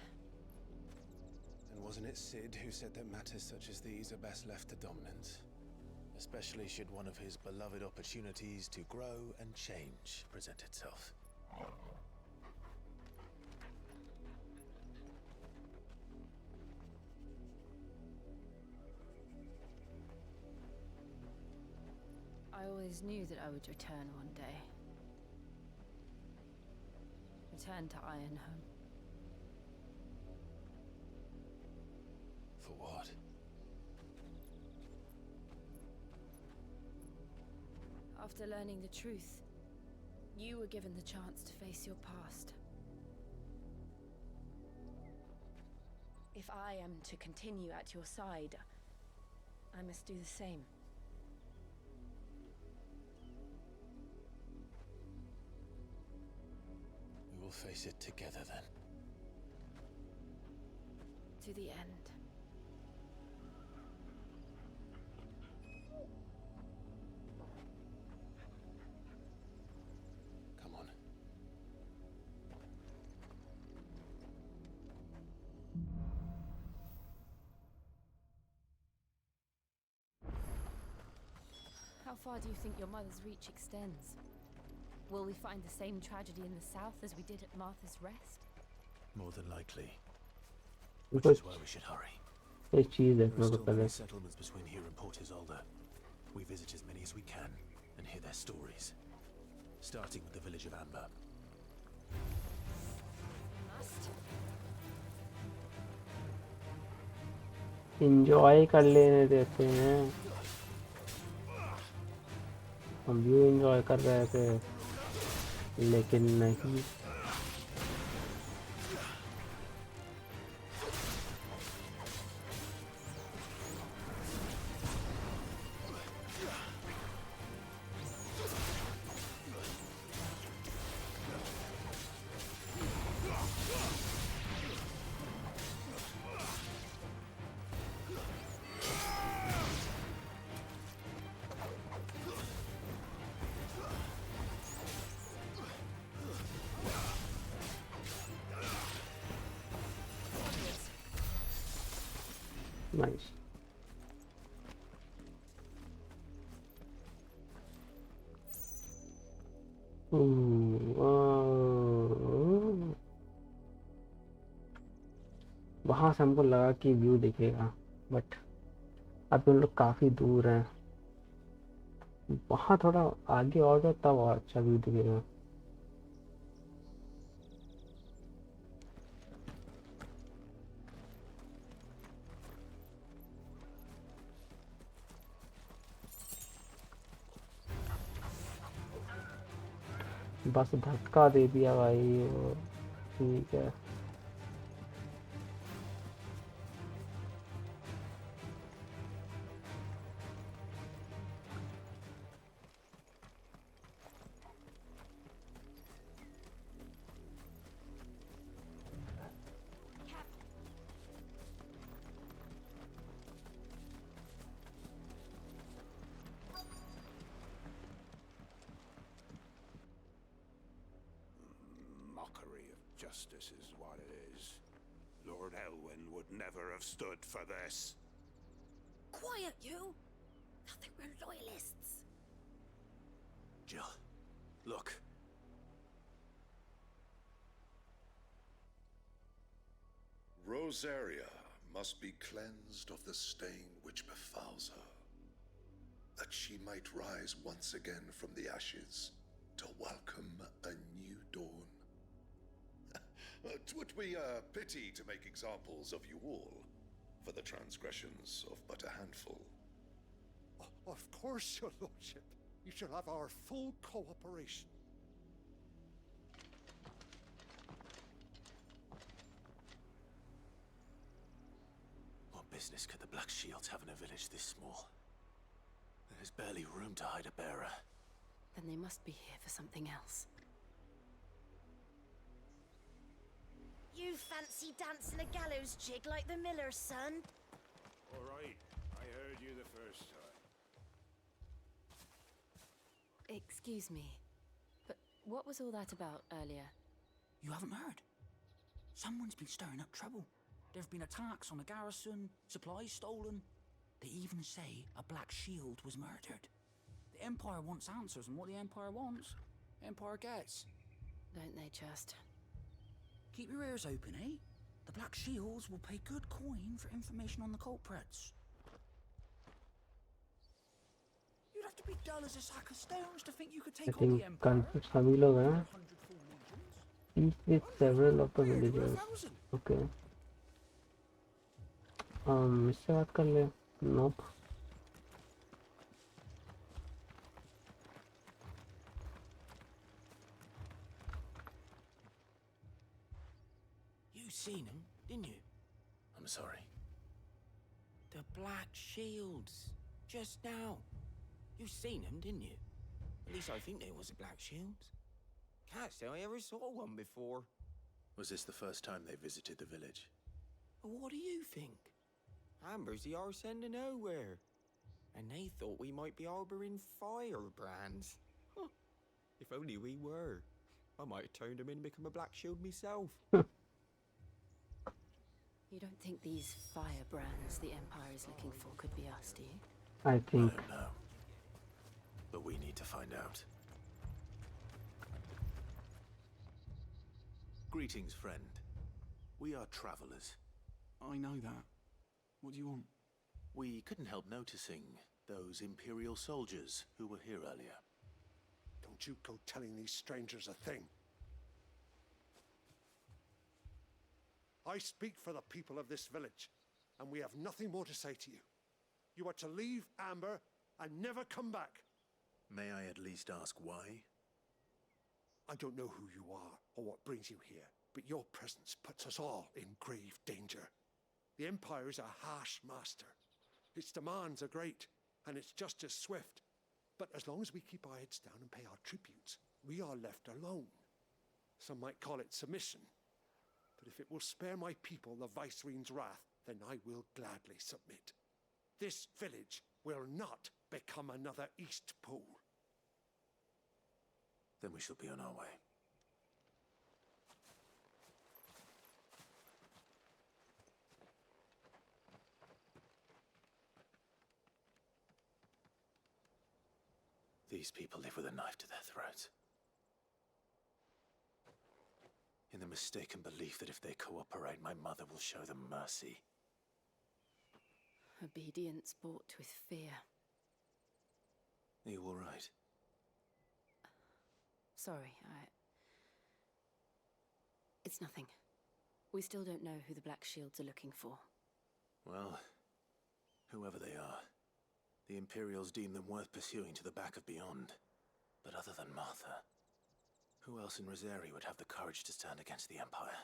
And wasn't it Sid who said that matters such as these are best left to dominance? Especially should one of his beloved opportunities to grow and change present itself. I always knew that I would return one day. Return to Ironhome. For what? After learning the truth, you were given the chance to face your past. If I am to continue at your side, I must do the same. We will face it together then. To the end. Come on. How far do you think your mother's reach extends? Will we find the same tragedy in the south as we did at Martha's Rest? More than likely. Which Which is why we should hurry. एक चीज There देखने are को still पहले. many settlements between here and Port Isolde. We visit as many as we can and hear their stories. Starting with the village of Amber. Must. Enjoy कर लेने देते हैं. हम भी enjoy कर रहे थे, लेकिन नहीं. Nice. वहाँ से हमको लगा कि व्यू दिखेगा, बट अब हम लोग काफ़ी दूर हैं. वहाँ थोड़ा आगे और जाओ तब और अच्छा व्यू दिखेगा. बस धक्का दे दिया भाई वो। ठीक है Mockery of justice is what it is. Lord Elwyn would never have stood for this. Quiet, you! Thought they were loyalists. Jill, look. Rosaria must be cleansed of the stain which befouls her, that she might rise once again from the ashes to welcome a new dawn. 'Twould be a pity to make examples of you all for the transgressions of but a handful. Of course, your lordship. You shall have our full cooperation. What business could the Black Shields have in a village this small? There's barely room to hide a bearer. Then they must be here for something else. You fancy dancing a gallows jig like the miller's son? All right, I heard you the first time. Excuse me, but what was all that about earlier? You haven't heard? Someone's been stirring up trouble. There have been attacks on the garrison, supplies stolen. They even say a Black Shield was murdered. The Empire wants answers, and what the Empire wants, the Empire gets. Don't they just? Keep your ears open, eh? The Black Shields will pay good coin for information on the culprits. You'd have to be dull as a sack of stones to think you could I take on think the Empire. confused सभी लोग हैं. Peace with several of the villagers. Okay. इससे बात कर ले. Nope. You seen him, didn't you? I'm sorry. The Black Shields. Just now. You seen them, didn't you? At least I think there was a Black Shields. Can't say I ever saw one before. Was this the first time they visited the village? What do you think? Amber's the arse end of nowhere. And they thought we might be harboring firebrands. Huh. If only we were. I might have turned them in and become a Black Shield myself. You don't think these firebrands the Empire is looking for could be us, do you? I think. I don't know. But we need to find out. Greetings, friend. We are travelers. I know that. What do you want? We couldn't help noticing those Imperial soldiers who were here earlier. Don't you go telling these strangers a thing. I speak for the people of this village, and we have nothing more to say to you. You are to leave Amber and never come back. May I at least ask why? I don't know who you are or what brings you here, but your presence puts us all in grave danger. The Empire is a harsh master. Its demands are great, and its justice swift. But as long as we keep our heads down and pay our tributes, we are left alone. Some might call it submission. But if it will spare my people the Viceroy's wrath, then I will gladly submit. This village will not become another East Pool. Then we shall be on our way. These people live with a knife to their throats. In the mistaken belief that if they cooperate, my mother will show them mercy. Obedience bought with fear. Are you all right? Sorry, It's nothing. We still don't know who the Black Shields are looking for. Well, whoever they are, the Imperials deem them worth pursuing to the back of beyond. But other than Martha, Who else in Rosari would have the courage to stand against the Empire?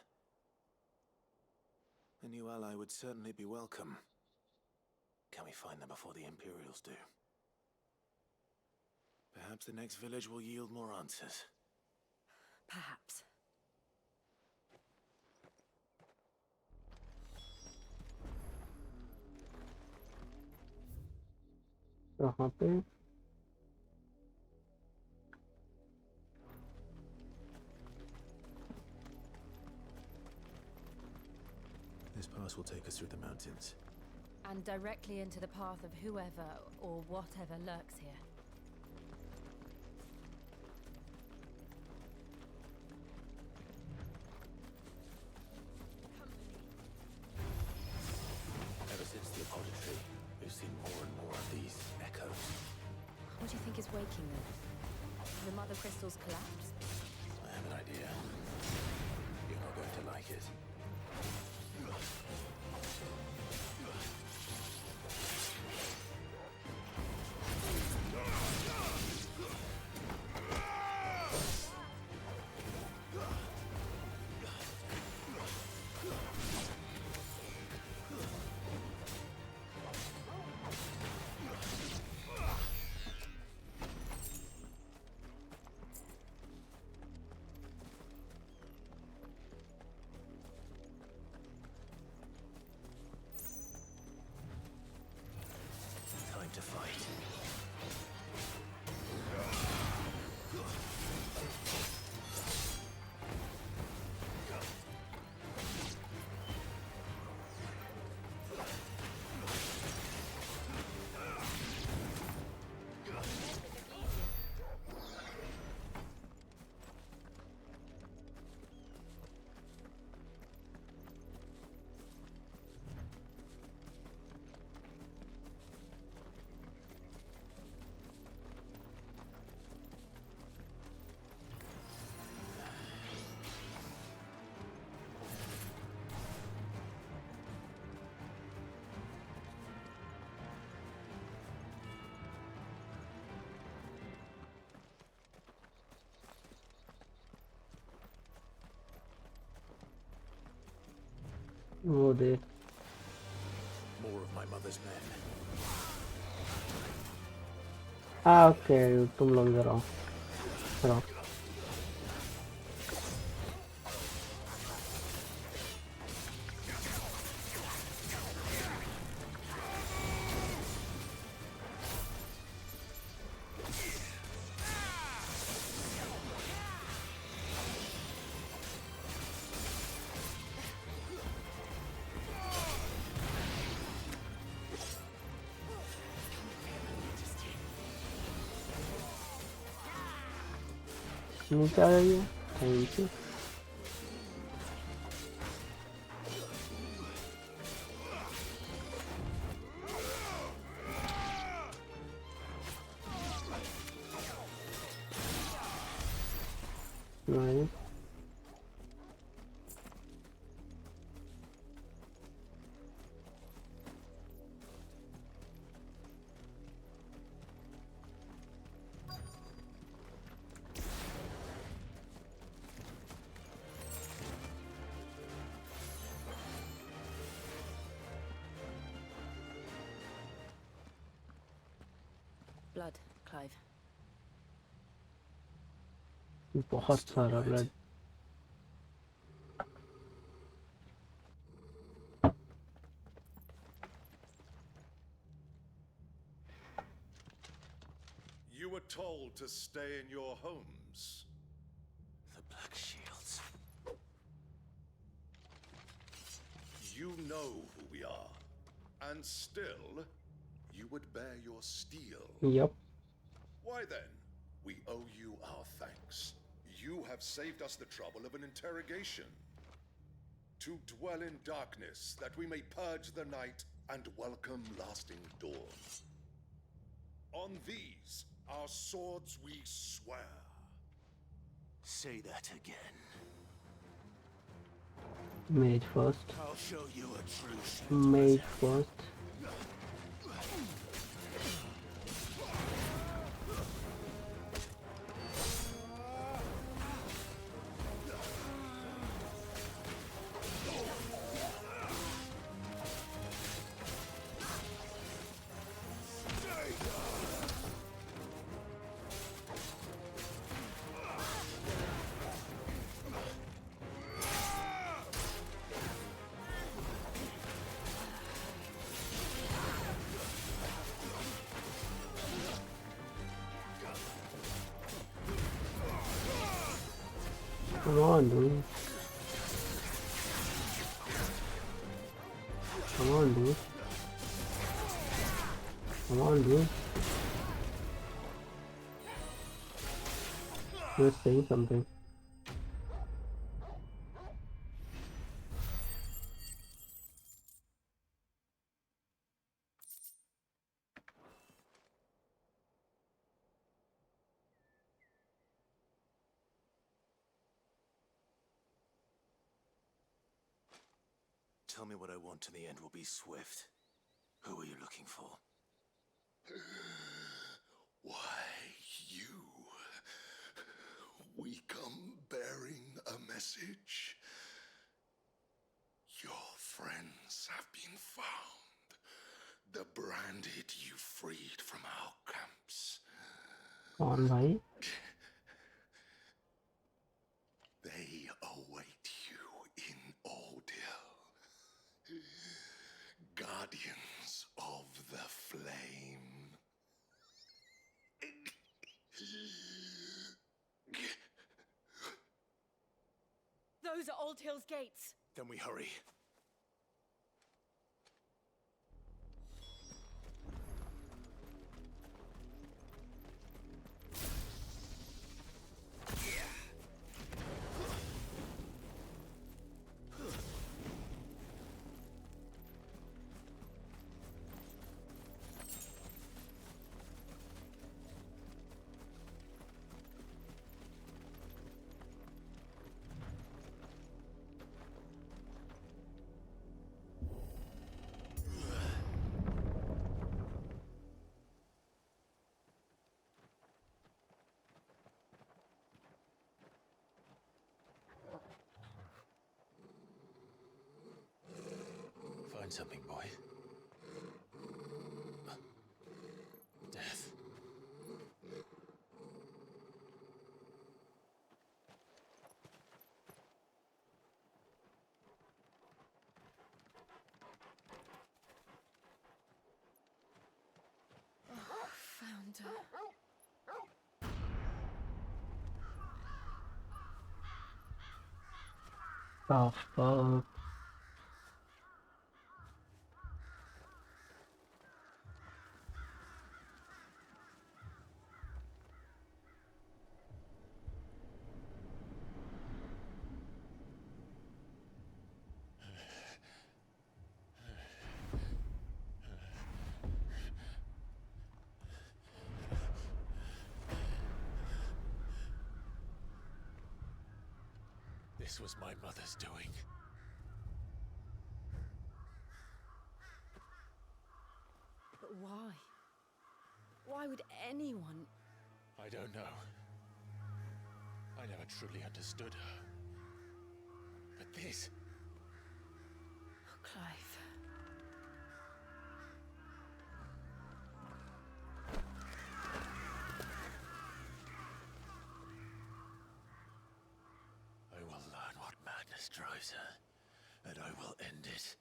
A new ally would certainly be welcome. Can we find them before the Imperials do? Perhaps the next village will yield more answers. Perhaps. कहाँ पे? This pass will take us through the mountains. And directly into the path of whoever or whatever lurks here. Ever since the apothecary, we've seen more and more of these echoes. What do you think is waking them? The mother crystals collapse? I have an idea. You're not going to like it. Time to fight. वो देख. More of my mother's men. Okay, तुम लोग इधर आओ. चलो. नीचे आ जाइए. Thank you. Nice. Blood, Clive. बहुत सारा blood. You were told to stay in your homes. The Black Shields. You know who we are. And still, you would bear your steel. Yep. Why then? We owe you our thanks. You have saved us the trouble of an interrogation. To dwell in darkness, that we may purge the night and welcome lasting dawn. On these, our swords we swear. Say that again. Mage first. I'll show you a true Mage first. Come on, dude. Come on, dude. Come on, dude. You're saying something. Tell me what I want and the end will be swift. Who are you looking for? Why, you. We come bearing a message. Your friends have been found. The branded you freed from our camps. On, bhai. They await you in Ordeal. Guardians of the Flame. Those are Old Hill's gates. Then we hurry. Find something, boy. Death. Found her. Oh, fuck. This was my mother's doing. But why? Why would anyone? I don't know. I never truly understood her. But this... Oh, Clive. I will learn what madness drives her, and I will end it.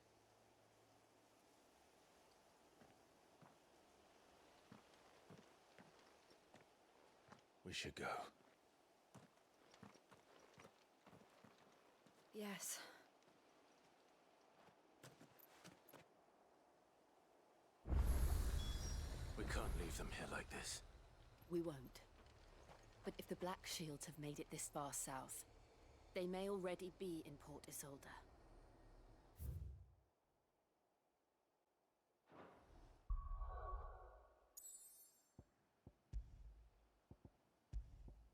We should go. Yes. We can't leave them here like this. We won't. But if the Black Shields have made it this far south, they may already be in Port Isolde.